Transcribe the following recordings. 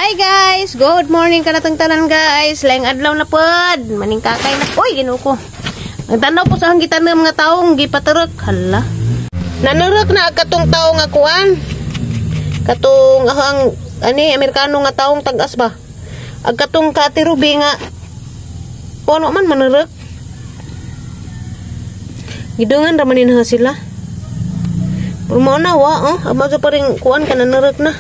Hi guys! Good morning kanatang tanan guys. Laing adlaw na pod. Maning kakay na. Uy, ginuko. Nagtanaw po sa hang gitanam nga taong gipaturok. Hala. Nanurok na katong taong nga kuan. Katong ang Amerikano nga taong tag-as ba. Ag katong katirubi nga puno man manurok. Gidungan ra manin ha sila. Pero mo na wa aba pa ring kuan ka nanurok na.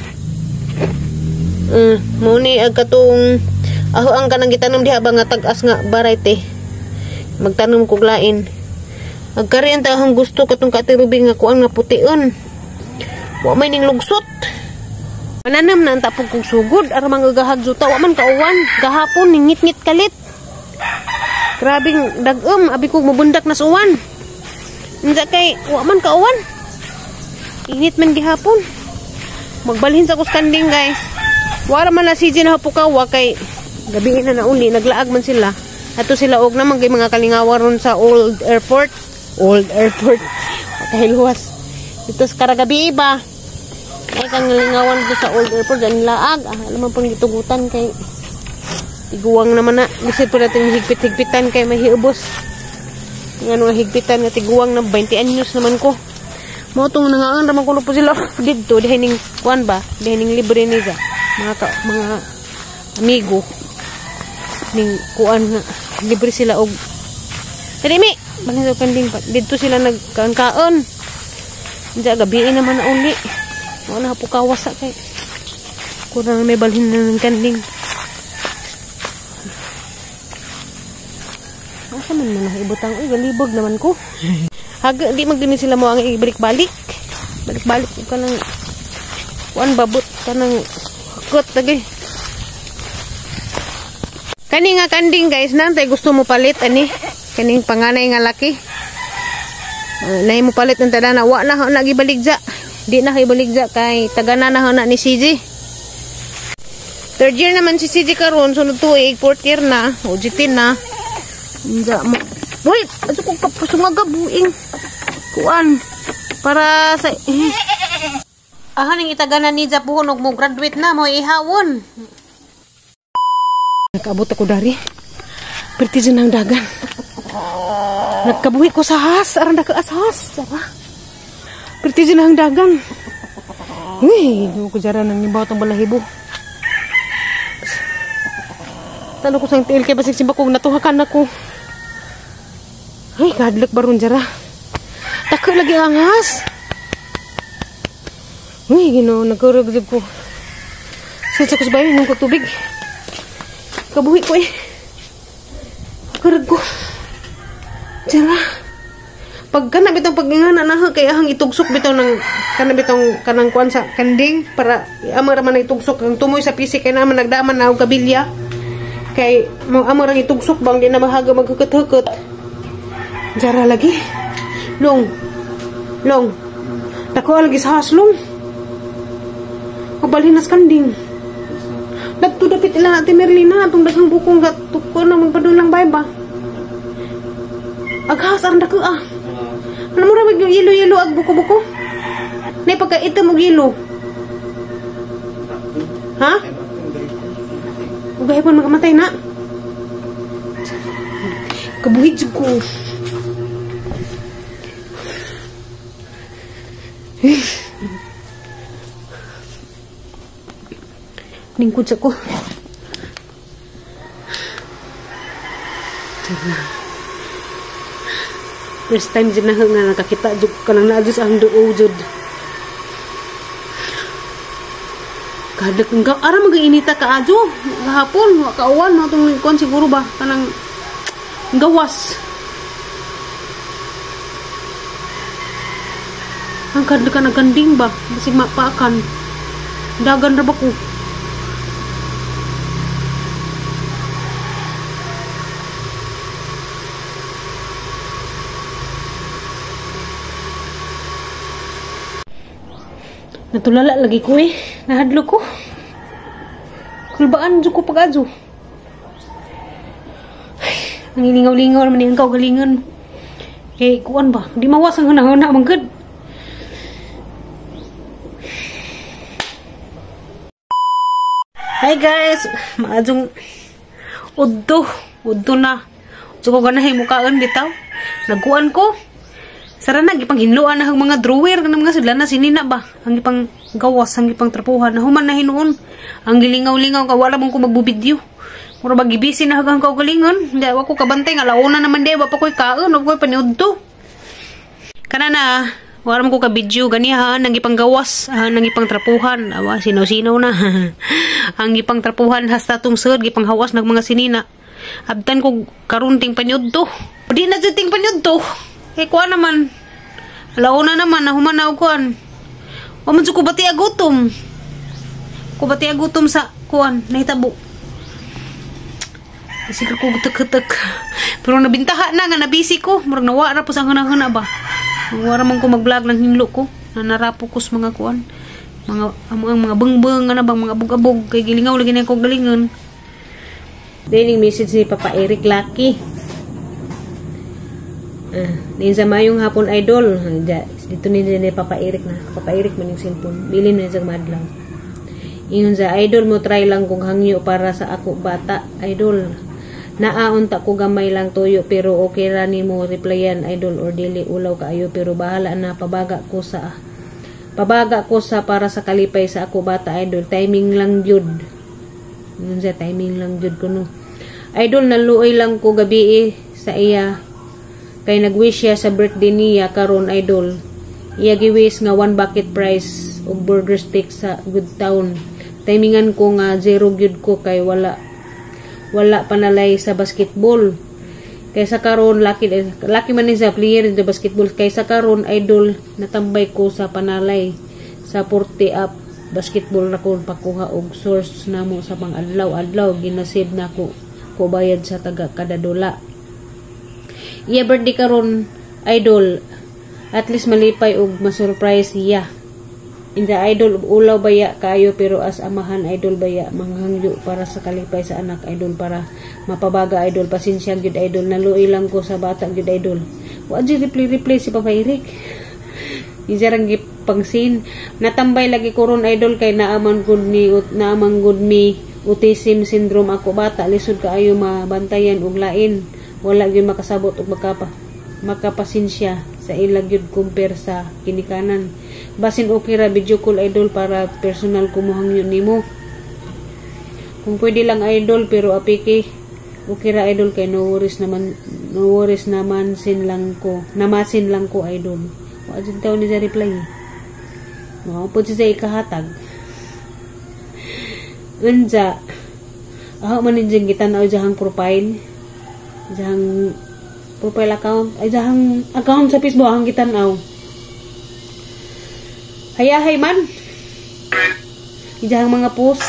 Muni ag katong aho ang kanang gitanom diha ba nga tag-as nga variety. Magtanom kog lain. Ag kari ang tahong gusto katong katirubi nga kuan nga pution. Wa may ning lugsot. Mananam na ta pug kog sugod ara mangagahag juta wa man kauwan gahapon ning ngit-ngit kalit. Grabing dagom abi kog mabundak na suwan. Unsa kay wa man kauwan. Init man gihapon. Magbalhin sa kuskanding guys. Wala man na si Jin hapukawa kay gabi na uli naglaag man sila. Ato sila og naman kay mga kalingawa ron sa old airport. Old airport. Kahiluwas. Ito sa karagabi ba? Ay kang lingawan ko sa old airport ang laag. Alam mo pang gitugutan kay tiguwang naman na. Bisip po natin higpit-higpitan kay mahiubos. Nga higpitan nga tiguwang na 20 anyos naman ko. Mo tong nangaan ramang kuno po sila didto dihining kuan ba? Dihining libre niya. Mga amigo ning kuan nga libre sila og dili mi balhin sa kanding didto sila nagkaon diya gabi naman na uli wala po kawasa kay kurang may balhin na ng kanding asa man na ibutang uy galibog naman ko haga di magdini sila mo ang ibalik-balik balik-balik ka ng kuan babot ka ng kot lagi. Kani nga kanding guys, nantay gusto mo palit ani. Kaning panganay nga laki. Nay mo palit ng tada na wa na nagibaligja. Di na ibaligja kay tagana na ni CJ. Third year naman si CJ karon sunod tuig, fourth year na, o jitin na. Unja mo. Wait, ato kong papusungaga buing. Kuan para sa ahaning itaganan ni Japuhon og mo graduate na mo ihawon. Nakaabot ako dari. Perti dyan ang dagan. Nagkabuhi ko sa has. Arang nakaashas. Perti dyan ang dagan. Uy, hindi ko dyan nang nibaw itong balahibo. Talo ko sa tiil kay basig simba kong natuhakan ako. Ay, kadlak baron dyan. Tako lagi ang has. Uy, gino, nagkurugzib ko. Sinsa ko sa bayo, nung tubig. Kabuhi ko eh. Karag ko. Tira. Pag kanab itong pagingana na kaya hang itugsok bitaw ng kanab itong kanang kuan sa kanding para amara man itugsok ang tumoy sa pisik kay naman nagdaman na og kabilya. Kay mo amara itugsok bang di na mahaga magkukut-hukut. Tira lagi. Long. Tako lagi sa haslong. Mabalhin nas kanding. Dagto dapit ila natin Merlina atong daghang bukong gatuko na magpadulang bayba. Aghas ang dako Ano mo ra mag yelo ag buko-buko? Nay pagkaitom og yelo. Ha? Ugay pon makamatay na. Kabuhi jud ko. Lingkod sa ko. First time dyan na nakakita jud ka lang na adjust ang duo jud. Kadlak nga ara mag-inita ka adyo gahapon wa kauwan mo tong kon siguro ba kanang gawas. Ang kadlak ka naganding ba bisig mapakan. Dagan ra ba ko? Natulala lagi ko eh. Nahadlo ko. Kulbaan dyan ko pag-adyo. Ang ilingaw-lingaw naman yung kaugalingan. Eh, kuan ba? Di mawas ang huna-huna manggad. Hi guys, maadjong udto na. So ko ganahay mukaan bitaw. Naguan ko. Sara na gipang hinluan na ang mga drawer kanang mga sudlan na sinina ba. Ang gipang gawas, ang gipang trapuhan na human na hinuon. Ang gilingaw-lingaw ka wala mong ko magbubidyo. Mura ba gibisi na hagang kaugalingon. Hindi ako kabantay nga launa naman di ba pa ko'y kaon o ko'y paniudto. Kana na wala mo ko ka-video, ganihan, nang ipang gawas, nang ipang trapuhan, awa, sinaw-sinaw na. Ang ipang trapuhan, hasta tong sud, ipang hawas ng mga sinina. Abtan ko karunting panyod to. Di na ting panyod to. Eh, kuha naman. Alauna naman, nahumanaw kuhan. O man ko bati agutom. Kubati agutom sa kuhan, nahitabo. Sige ko gutek-gutek. Pero nabintaha na nga, nabisi ko. Murag nawara po sa hana-hana ba. Wala man ko mag-vlog ng hinlo ko. Nanarapo ko sa mga kuan. Mga bengbeng, ano bang mga abog-abog. Kay gilingaw lagi na ko galingan. Daily message ni Papa Eric Lucky. Din sa mayong hapon idol. Dito ni Papa Eric na. Papa Eric man yung cellphone. Bilin na sa madlaw. Ingon sa idol mo try lang kung hangyo para sa ako bata. Idol. Naaunta ko gamay lang tuyo pero okay ra nimo replyan idol or dili ulaw kaayo pero bahala na pabaga ko sa para sa kalipay sa ako bata idol timing lang jud. Yun sa timing lang jud kuno. Idol naluoy lang ko gabi sa iya kay nagwish siya sa birthday niya karon idol. Iya giwish nga 1 bucket price og burger steak sa Good Town. Timingan ko nga 0 gyud ko kay wala panalay sa basketball. Kaysa karon laki man ni sa player sa basketball. Kaysa karon idol natambay ko sa panalay sa 40 up basketball na ko pakuha og source namo sa pang adlaw ginasave na ko bayad sa taga kada dola. Iya birthday karon idol at least malipay og ma-surprise iya. Inda idol ulaw baya kayo pero as amahan idol baya manghangyo para sa kalipay sa anak idol para mapabaga idol pasensya gyud idol naluoy lang ko sa bata gyud idol. Wa jud replay si Papa Eric. Ijarang gipangsin natambay lagi ko ron idol kay naamang gud mi autism syndrome ako bata lisod kaayo mabantayan og lain wala gyud makasabot og makapasensya sa ila gyud compare sa kinikanan. Basin okay ra video call idol para personal kumuhangyon nimo. Kung pwede lang idol pero apiki okay ra idol kay no worries naman namasin lang ko idol. Wa jud taw ni sa reply. Wa po siya ikahatag. Unja aho man din gitan-aw jahang profile. Jahang profile account ay jahang account sa Facebook ang gitan-aw. Hayahay man. Ijahang mga post.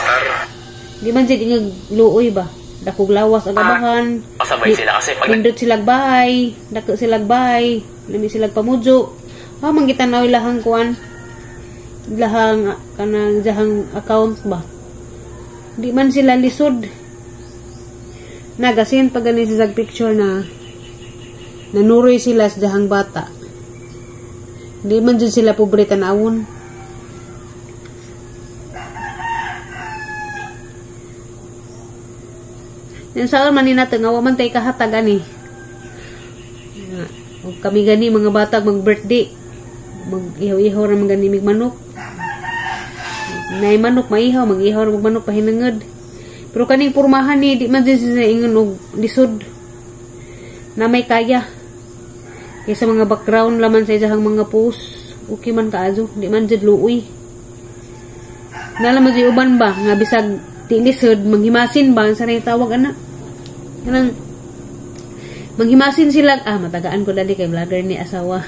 Di man dyan ingag luoy ba? Dakog lawas agabahan. Pasabay sila kasi pag nindot silag bahay. Dako silag bahay. Lami silag pamudyo. Manggitan na ilahang kuan. Ilahang kanang jahang account ba? Di man sila lisod. Nagasin pag ganin silag picture na nanuroy sila sa jahang bata. Di man dyan sila pobre tanawon. Yan saan man natin nga waman tay kahatag ani. O kami gani mga bata mag-birthday. Mag-ihaw-ihaw ra man gani mig manok. Nay manok maihaw, mag-ihaw ra manok pahinangad. Pero kaning pormahan ni di man siya ingon og lisod. Na may kaya. Kaysa mga background laman sa isang mga post. Okay man kaazo, di man jud luoy. Nalaman si uban ba nga bisag tilisod manghimasin ba sa tawag ana kanang manghimasin sila matagaan ko dali kay vlogger ni asawa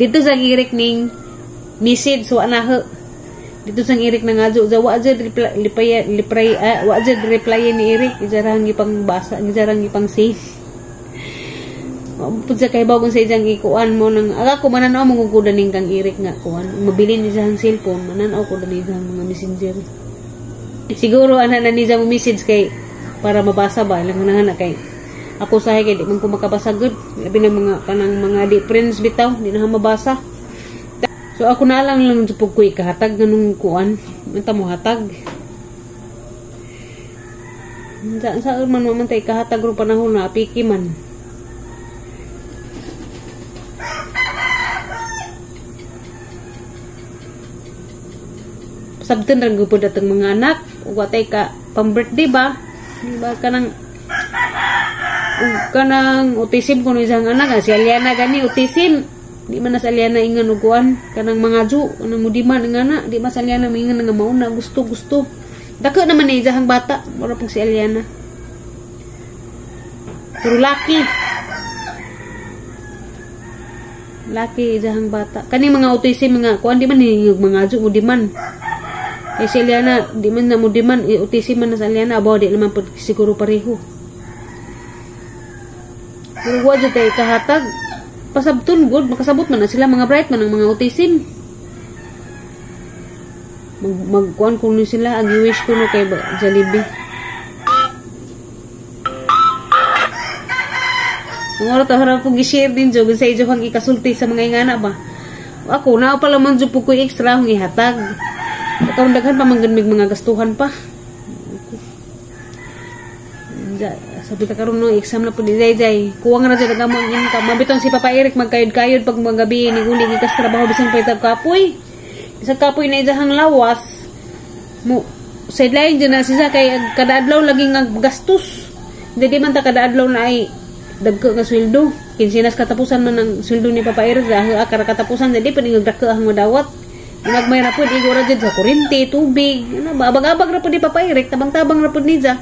dito sa girik ning message so anahe dito sa girik na nga wa jud reply ni Eric ijarang ipang basa ijarang ipang save pud sa kay bagon sa ijang ikuan mo nang ako mananaw mo ko daning kang Eric nga kuan mabilin ni sa cellphone mananaw ko daning mga messenger. Siguro ana na niya mo message kay para mabasa ba lang na kay ako sahay kay di man ko makabasa gud labi na mga kanang mga di friends bitaw di na mabasa so ako na lang jupog ko ikahatag ganung kuan unta mo hatag Sa man man tay kahatag ro panahon na apiki man. Sabten ra gyud dateng mga anak, ug watay ka pang-birthday ba? Di ba kanang autism kuno isang anak, si Aliana gani autism. Di man na sa Aliana ingan uguan kanang mga ju, kanang mudiman nga na, di man sa Aliana mingan nga mauna gusto. Dako naman ni isang bata, wala pag si Aliana. Pero laki isang bata. Kani mga autism mga kuan di man ni mga ju mudiman. Eh si Aliana, di man na mudiman, autism man na sa Aliana, abaw di naman siguro pareho. Pero huwag dyan tayo kahatag, pasabtun good, makasabot man na sila, mga bright man ang mga autism. Magkuhan ko nun sila, ang wish ko no kay Jollibee. Ang oras to harap kong i-share din dyan, sa iyo hang ikasulti sa mga ingana ba. Ako, na pala man dyan po ko extra akong ihatag. Kaundaghan pa mangganmig mga gastuhan pa. Sabi ka karon no exam na po ni Jay. Kuwang na dyan ang among income. Mabitong si Papa Eric magkayod-kayod pag mga gabi ni uli gikas trabaho bisan pa itag kapoy. Isang kapoy na idahang lawas. Mo sideline dyan na siya kay kada adlaw lagi nga gastos. Hindi man ta kada adlaw na ay dagko nga sweldo. Kinsinas katapusan man ang sweldo ni Papa Eric dahil akara katapusan jadi pa ning dagko ang madawat. Nagmay ra pud igora jud sa kuryente, tubig, ano ba abag-abag ra pud ni Papa Eric, tabang-tabang ra pud ni ja.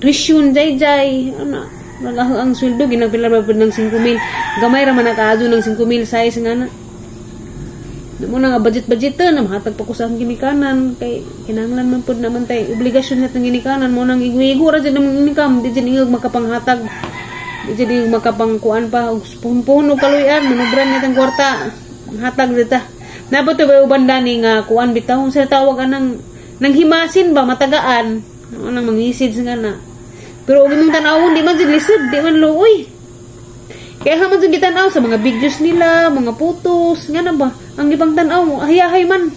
Tuition jay ano, ang sweldo ginagpila ra pud ng 5,000. Gamay ra man nakaadyo ng 5,000 size nga na. Mo na nga budget na mahatag pa ko sa ginikanan kay kinahanglan man pud naman tay obligasyon sa ginikanan mo nang igo ra jud ng income, di jud ingog makapanghatag. Di jud makapangkuan pa og puno kaluyan, manubran nitang kwarta. Hatag dita. Nabot ba ubanda ni nga kuan bitaw sa tawag anang nang himasin ba matagaan anang mangisid nga na pero og imong tan-awon di man jud lisod di man luoy kaya ha man jud gitan-aw sa mga videos nila mga photos nga na ba ang ibang tan-aw hayahay man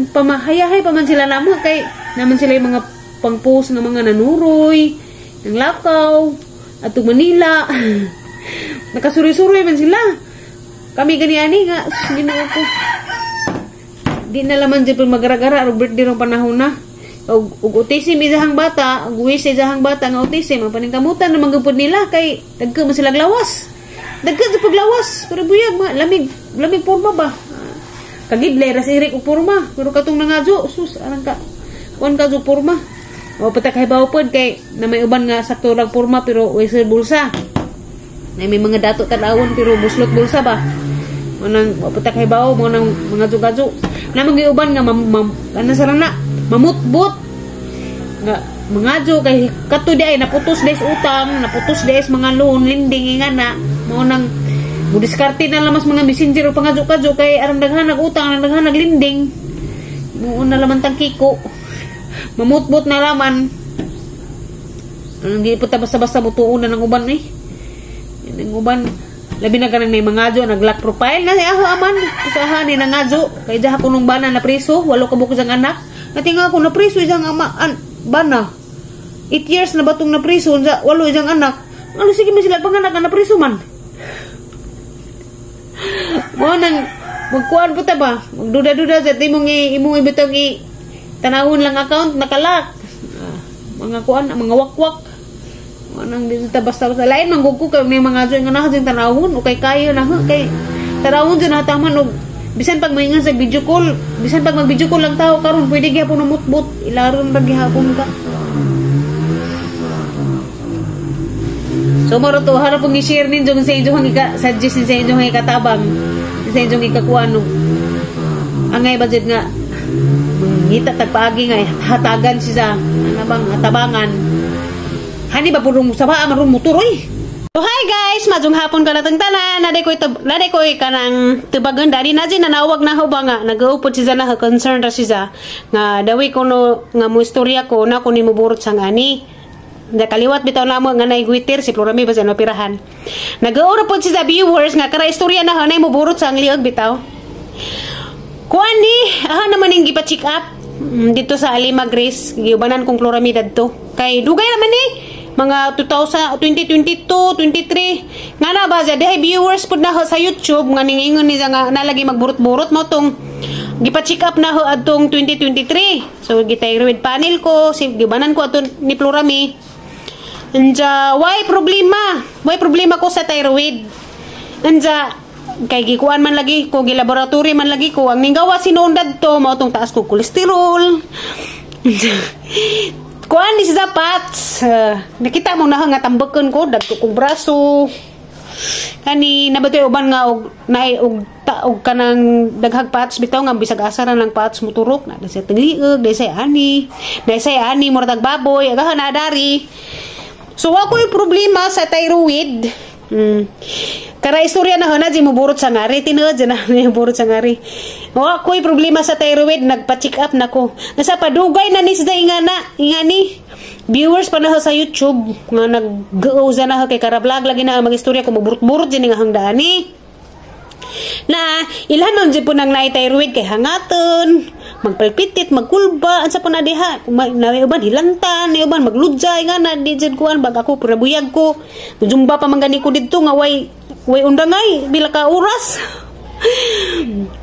pamahayahay pa man sila namo kay naman sila yung mga pang-post nga mga nanuroy ng lakaw atong Manila nakasuri-suri man sila. Kami ganiani nga, ginoo ko. Di na laman dyan pag magaragara, o birthday rong panahon na. Og autism isahang bata, og wish isahang bata nga autism, ang paningkamutan na magupod nila, kay dagka mo silang lawas. Dagka sa paglawas, pero buyag, lamig porma ba? Kagidlay, rasirik o porma, pero katong nangadyo, sus, arang ka, kuan kadyo porma. O patakahibaw pod, kay na may uban nga sakto lang porma, pero wesa bulsa. Na may mga dato talawon, pero buslot bulsa ba? Manang patakaybaw mo nang mga jugadyo na magiuban nga ano sarang na mamutbot nga mga jo kay kato di ay naputos des utang naputos des mga loan lending nga na mo nang mudiskarte na lamas mga messenger o pangadyo kay arang daghanag utang arang daghanag lending mo na laman tang kiko mamutbot na laman ang di puta basta-basta mutuon na ng uban ng uban labi na kanang may mga jo nag-lock profile na ako aman usahan ni nangadyo kay jaha kunong bana na preso walo ka buko sang anak natinga ako na preso isang ama bana 8 years na batong na preso walo isang anak ano sige mo sila panganak na preso man mo nang magkuan puta ba magduda-duda sa imong ibitong tanawon lang account nakalak mga kuan mga wakwak anang dito basta lain manggugko kay may mga joy nga na jing tanawon o kay kayo na kay tanawon jud nataman og bisan pag maingon sa video call bisan pag mag video call lang tao karon pwede gyapon na mutbot ilaron ra gihapon ka so maro to harap og i-share ninyo sa inyo hang suggest sa inyo hang ikatabang sa inyo ikakuan angay budget nga ngita tagpaagi nga hatagan siya ano bang hatabangan hani ba purong saba marum motor oy. So hi guys, madung hapon ka natang tanan. Naday ko kanang tubagan dari na din nanawag na ho ba nga nagaupod siya na concern ra siya nga dawi ko no nga mo istorya ko na kunin mo burot sang ani. Da kaliwat bitaw na mo nga naigwitir si Florami ba sa operahan. Nagaura pod siya viewers nga kara istorya na hanay mo burot sang liog bitaw. Kuan ni aha naman ning gipa-check up dito sa Alima Grace, giubanan kong chloramida to. Kay dugay naman ni mga 2022, 23. Nga na ba siya, di viewers po na ho sa YouTube, nga ningingon niya nga nalagi magburot-burot mo tong gipa-check up na ho atong 2023. So, githyroid panel ko, gibanan ko atong ni Florami. Anja, why problema? Why problema ko sa thyroid? Anja, kay gikuan man lagi ko, gilaboratory man lagi ko, ang ninggawa sinundad to, mao tong taas ko kolesterol. Kuan ni sa pats. Nakita mo na nga tambakon ko, dagko kong braso. Kani nabatoy uban nga og naay og kanang daghag pats bitaw nga bisag asa ra lang pats muturok na sa tingliog, desay ani murag baboy, agahan na dari. So ako yung problema sa thyroid. Kara istorya na hana di mo burot sa ngari, tinuod na burot sa ngari. Wa ko'y problema sa thyroid, nagpa-check up nako. Nasa padugay na ni sa ingani. Viewers pa na sa YouTube nga nag-gauza na kay kara-vlog lagi na mag-istorya ko maburot-burot din nga hangdani. Na ilhan man di po nang naay thyroid kay hangaton, magpalpitit, magkulba, ansa po na diha. Naay uban hilantan, naay uban magludzay nga na di jud kuan bag ako pura buyag ko. Jumba pa man gani ko didto nga way undangay bila ka oras.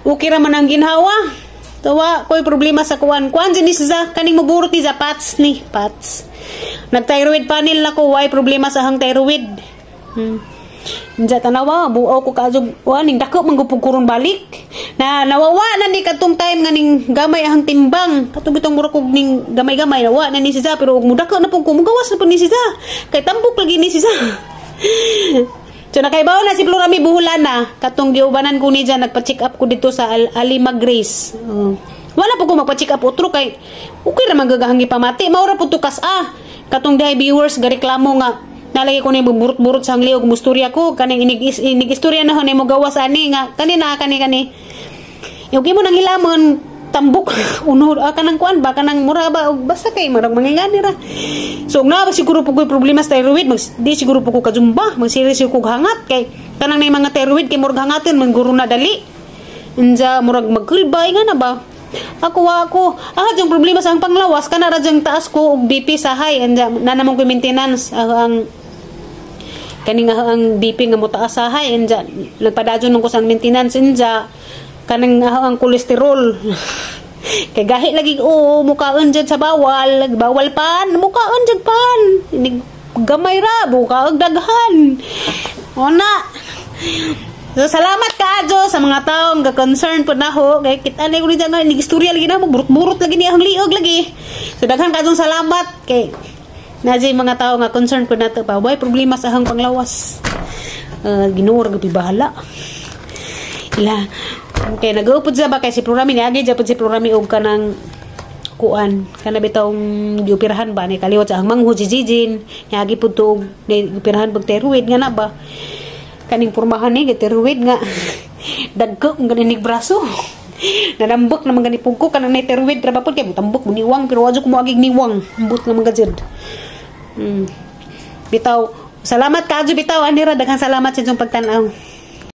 Okay ra man ang ginhawa. Tawa ko'y problema sa kuan dinis sa kaning maburot ni sa pats. Nag-thyroid panel na ko, why problema sa hang thyroid. Nja tanawa, buaw ko kaadjog ning dako manggupog kuron balik. Na nawawa na ni katong time nga ning gamay ahang timbang. Katong bitong mura kog ning gamay-gamay nawa na ni siya pero ug mudako na pug kumugawas na pud ni siya. Kay tambok lagi ni siya. So nakaibaw na si Florami buhulana katong giubanan ko ni dyan, nagpa-check up ko dito sa Alima Grace. Wala po ko magpa-check up utro kay okay ra magagahangi pamati. Maura po tukas katong dahi viewers gareklamo nga nalagi ko ni burot-burot sa hangliog musturya ko kanang inig-istorya na mo gawas ani nga kani yugi mo nang hilamon tambok unod kanang kuan ba kanang mura ba basta kay marag mangingani ra. So na ba siguro po ko'y problema sa thyroid, di siguro po ko kajumba, magsiris ko hangat kay kanang nay mga thyroid kay murag hangaton man guro na dali. Inja murag magkulbay nga na ba. Ako yung problema sa panglawas kana ra jang taas ko og BP sa high anja na namon ko maintenance ang kaning ang BP nga mo taas sa high anja nagpadadyon ko sa maintenance anja kanang ang kolesterol. Kay gahi lagi mukaon dyan sa bawal pan mukaon dyan pan gamay ra bukaog daghan ona. So salamat kaadyo sa mga taong ga-concern po na ho kay kita na ko ni dyan istorya lagi na burot-burot lagi ni ang liog lagi. So daghan kaadyo salamat kay nadya mga tao nga concern po na to pa why problema sa hang panglawas. Ginoo ra gyud bahala ila. Okay, nag-upod sa ba kay si Florami niagi japod si Florami og kanang kuan kana bitong gioperahan ba ni kaliwat sa ang manghud si Jijin niagi pud to og gioperahan pag thyroid nga na ba kaning pormahan ni thyroid nga dagko ang ganing braso nadambok na mga ganipug ko kanang nay thyroid ra ba pud kay tambok niwang pero wadyo ko mo agig niwang ambot nga mga jud. Bitaw salamat kaadyo bitaw anira daghang salamat sa inyong pagtan-aw.